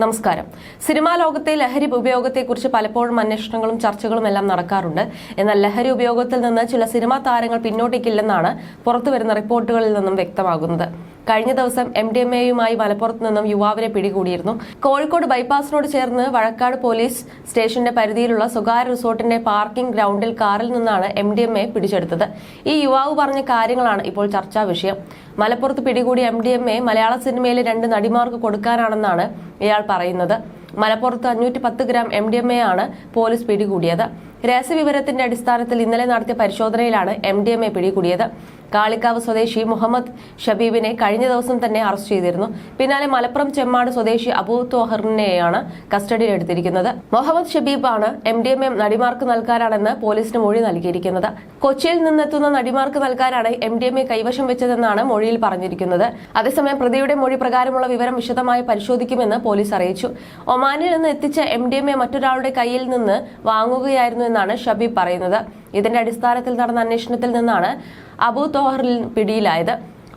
നമസ്കാരം. സിനിമാ ലോകത്തെ ലഹരി ഉപയോഗത്തെക്കുറിച്ച് പലപ്പോഴും അന്വേഷണങ്ങളും ചർച്ചകളും എല്ലാം നടക്കാറുണ്ട്. എന്നാൽ ലഹരി ഉപയോഗത്തിൽ നിന്ന് ചില സിനിമാ താരങ്ങൾ പിന്നോട്ടേക്കില്ലെന്നാണ് പുറത്തുവരുന്ന റിപ്പോർട്ടുകളിൽ നിന്നും വ്യക്തമാകുന്നത്. കഴിഞ്ഞ ദിവസം MDMAയുമായി മലപ്പുറത്ത് നിന്നും യുവാവിനെ പിടികൂടിയിരുന്നു. കോഴിക്കോട് ബൈപ്പാസിനോട് ചേർന്ന് വഴക്കാട് പോലീസ് സ്റ്റേഷന്റെ പരിധിയിലുള്ള സ്വകാര്യ റിസോർട്ടിന്റെ പാർക്കിംഗ് ഗ്രൗണ്ടിൽ കാറിൽ നിന്നാണ് MDMA പിടിച്ചെടുത്തത്. ഈ യുവാവ് പറഞ്ഞ കാര്യങ്ങളാണ് ഇപ്പോൾ ചർച്ചാ വിഷയം. മലപ്പുറത്ത് പിടികൂടിയ MDMA മലയാള സിനിമയിലെ 2 നടിമാർക്ക് കൊടുക്കാനാണെന്നാണ് ഇയാൾ പറയുന്നത്. മലപ്പുറത്ത് 510 ഗ്രാം MDMA ആണ് പോലീസ് പിടികൂടിയത്. രഹസ്യവിവരത്തിന്റെ അടിസ്ഥാനത്തിൽ ഇന്നലെ നടത്തിയ പരിശോധനയിലാണ് MDMA പിടികൂടിയത്. കാളിക്കാവ് സ്വദേശി മുഹമ്മദ് ഷബീബിനെ കഴിഞ്ഞ ദിവസം തന്നെ അറസ്റ്റ് ചെയ്തിരുന്നു. പിന്നാലെ മലപ്പുറം ചെമ്മാട് സ്വദേശി അബൂ തോഹറിനെയാണ് കസ്റ്റഡിയിലെടുത്തിരിക്കുന്നത്. മുഹമ്മദ് ഷബീബാണ് MDMA നടിമാർക്ക് നൽകാനാണെന്ന് പോലീസിന് മൊഴി നൽകിയിരിക്കുന്നത്. കൊച്ചിയിൽ നിന്നെത്തുന്ന നടിമാർക്ക് നൽകാനാണ് MDMA കൈവശം വെച്ചതെന്നാണ് മൊഴിയിൽ പറഞ്ഞിരിക്കുന്നത്. അതേസമയം പ്രതിയുടെ മൊഴി പ്രകാരമുള്ള വിവരം വിശദമായി പരിശോധിക്കുമെന്ന് പോലീസ് അറിയിച്ചു. ഒമാനിൽ നിന്ന് എത്തിച്ച MDMA മറ്റൊരാളുടെ കയ്യിൽ നിന്ന് വാങ്ങുകയായിരുന്നു എന്നാണ് ഷബീബ് പറയുന്നത്. ഇതിന്റെ അടിസ്ഥാനത്തിൽ നടന്ന അന്വേഷണത്തിൽ നിന്നാണ് അബൂ തോഹറിൽ പിടിയിലായത്.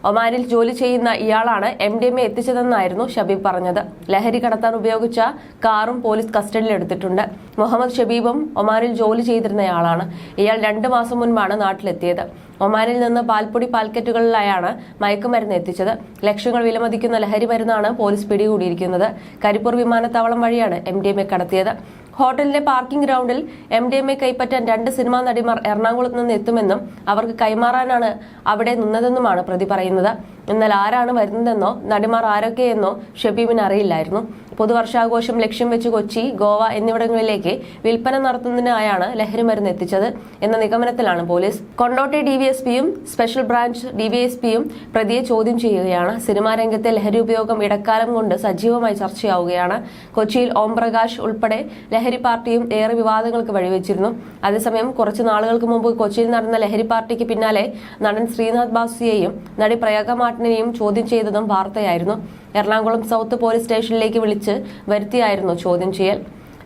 ഒമാനിൽ ജോലി ചെയ്യുന്ന ഇയാളാണ് MDMA എത്തിച്ചതെന്നായിരുന്നു ഷബീബ് പറഞ്ഞത്. ലഹരി കടത്താൻ ഉപയോഗിച്ച കാറും പോലീസ് കസ്റ്റഡിയിലെടുത്തിട്ടുണ്ട്. മുഹമ്മദ് ഷബീബും ഒമാനിൽ ജോലി ചെയ്തിരുന്നയാളാണ്. ഇയാൾ 2 മാസം മുൻപാണ് നാട്ടിലെത്തിയത്. ഒമാനിൽ നിന്ന് പാൽപ്പൊടി പാക്കറ്റുകളിലായാണ് മയക്കുമരുന്ന് എത്തിച്ചത്. ലക്ഷങ്ങൾ വിലമതിക്കുന്ന ലഹരി മരുന്നാണ് പോലീസ് പിടികൂടിയിരിക്കുന്നത്. കരിപ്പൂർ വിമാനത്താവളം വഴിയാണ് MDMA കടത്തിയത്. ഹോട്ടലിന്റെ പാർക്കിംഗ് ഗ്രൗണ്ടിൽ MDMA കൈപ്പറ്റാൻ 2 സിനിമാ നടിമാർ എറണാകുളത്ത് നിന്ന് എത്തുമെന്നും അവർക്ക് കൈമാറാനാണ് അവിടെ നിന്നതെന്നുമാണ് പ്രതി പറയുന്നത്. എന്നാൽ ആരാണ് വരുന്നതെന്നോ നടിമാർ ആരൊക്കെയെന്നോ ഷബീബിന് അറിയില്ലായിരുന്നു. പുതുവർഷാഘോഷം ലക്ഷ്യം വെച്ച് കൊച്ചി, ഗോവ എന്നിവിടങ്ങളിലേക്ക് വിൽപ്പന നടത്തുന്നതിനായാണ് ലഹരിമരുന്ന് എത്തിച്ചത് എന്ന നിഗമനത്തിലാണ് പോലീസ്. കൊണ്ടോട്ടി DVSPയും സ്പെഷ്യൽ ബ്രാഞ്ച് DVSPയും പ്രതിയെ ചോദ്യം ചെയ്യുകയാണ്. സിനിമാ രംഗത്തെ ലഹരി ഉപയോഗം ഇടക്കാലം കൊണ്ട് സജീവമായി ചർച്ചയാവുകയാണ്. കൊച്ചിയിൽ ഓം പ്രകാശ് ഉൾപ്പെടെ ലഹരി പാർട്ടിയും ഏറെ വിവാദങ്ങൾക്ക് വഴിവെച്ചിരുന്നു. അതേസമയം കുറച്ചു നാളുകൾക്ക് മുമ്പ് കൊച്ചിയിൽ നടന്ന ലഹരി പാർട്ടിക്ക് പിന്നാലെ നടൻ ശ്രീനാഥ് ബാസിയെയും നടി പ്രയാഗ മാർട്ടിനെയും ചോദ്യം ചെയ്തതും വാർത്തയായിരുന്നു. എറണാകുളം സൗത്ത് പോലീസ് സ്റ്റേഷനിലേക്ക് വിളിച്ച് വരുത്തിയായിരുന്നു ചോദ്യം ചെയ്യൽ.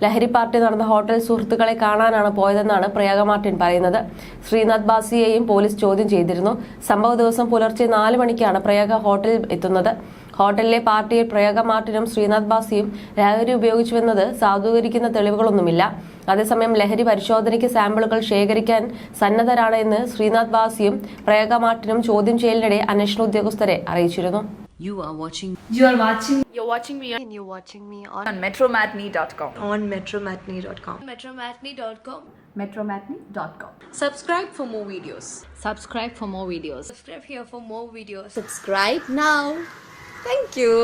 ലഹരി പാർട്ടി നടന്ന ഹോട്ടൽ സുഹൃത്തുക്കളെ കാണാനാണ് പോയതെന്നാണ് പ്രയാഗ മാർട്ടിൻ പറയുന്നത്. ശ്രീനാഥ് ബാസിയെയും പോലീസ് ചോദ്യം ചെയ്തിരുന്നു. സംഭവ ദിവസം പുലർച്ചെ 4 മണിക്കാണ് പ്രയാഗ ഹോട്ടലിൽ എത്തുന്നത്. ഹോട്ടലിലെ പാർട്ടിയിൽ പ്രയാഗ മാർട്ടിനും ശ്രീനാഥ് ബാസിയും ലഹരി ഉപയോഗിച്ചുവെന്നത് സാധൂകരിക്കുന്ന തെളിവുകളൊന്നുമില്ല. അതേസമയം ലഹരി പരിശോധനയ്ക്ക് സാമ്പിളുകൾ ശേഖരിക്കാൻ സന്നദ്ധരാണ് എന്ന് ശ്രീനാഥ് ബാസിയും പ്രയാഗ മാർട്ടിനും ചോദ്യം ചെയ്യലിനിടെ അന്വേഷണ ഉദ്യോഗസ്ഥരെ അറിയിച്ചിരുന്നു. You're watching me on metromatney.com. metromatney.com. Subscribe for more videos. Subscribe for more videos. Subscribe here for more videos. Subscribe now. Thank you.